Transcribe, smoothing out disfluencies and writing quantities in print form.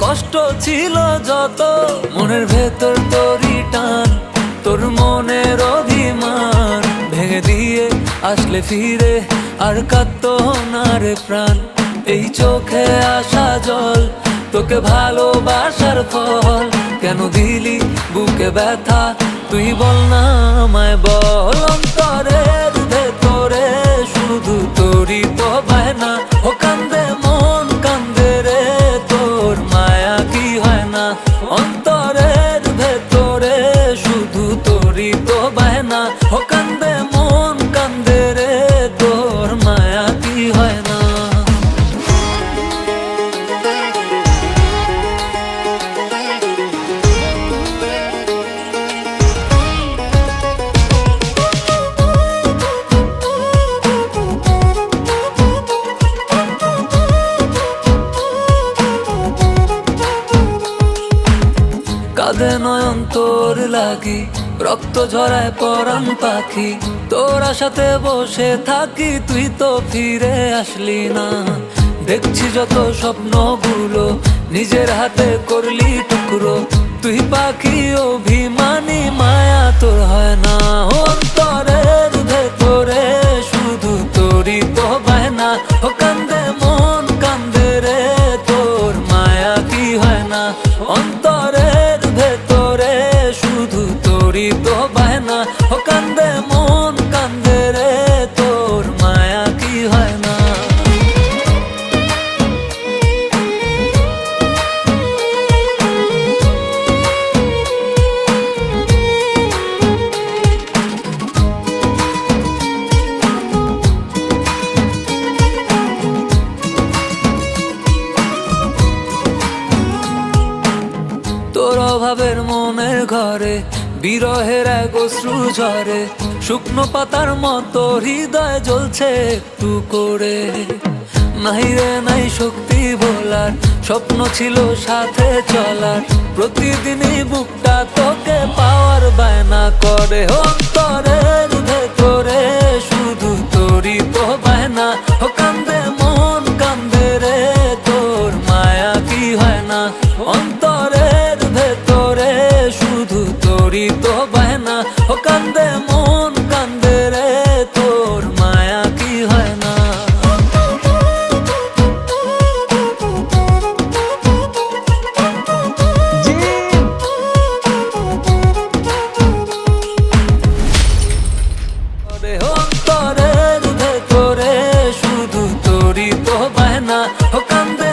কষ্ট ছিল যত, মনের ভেতর তোরই টান, তোর মনের অভিমান ভেঙে দিয়ে আসলে ফিরে আর কাঁদতো না রে প্রাণ। এই চোখে আসা জল তোকে ভালোবাসার ফল, কেন দিলি বুকে ব্যথা তুই বল না আমায় বল। অন্তরের ভেতরে শুধু তোরই তো বায়না, ও কান্দে মন কান্দে রে তোর মায়া কি হয় না। অন্তরের ভেতরে শুধু তোরই তো বায়না, ও কান্দে মন কান্দে রে তোর মায়া কি হয় না। কাঁদে নয়ন তোর লাগি, রক্ত ঝরায় পরাণ পাখি, তোর আশাতে বসে থাকি তুই তো ফিরে আসলি না। দেখছি যত স্বপ্নগুলো নিজের হাতে করলি টুকরো, তুই পাখি অভিমানী মায়া তোর হয় না। অন্তরের ভেতরে শুধু তোরই তো বায়না, ও কান্দে মন কান্দে রে তোর মায়া কি হয় না। অন্তরের ভেতরে শুধু তোরই তো বায়না, ও কান্দে মন কান্দে রে তোর মায়া কি হয় না। তোর অভাবের মনের ঘরে বিরহের এক অশ্রু ঝরে, শুকনো পাতার মতো হৃদয় জ্বলছে একটু করে। নাই রে নাই শক্তি ভোলার, স্বপ্ন ছিল সাথে চলার, প্রতিদিনই বুকটা তোকে পাওয়ার বায়না করে। অন্তরের ভেতরে শুধু তোরই তো বায়না, ও কান্দে মন কান্দে রে তোর মায়া কি হয় না। অন্তরের ভেতরে শুধু তোরই তো বায়না, ও কান্দে মন কান্দে রে তোর মায়া কি হয় না। অন্তরের ভেতরে শুধু তোরই তো বায়না, ও কান্দে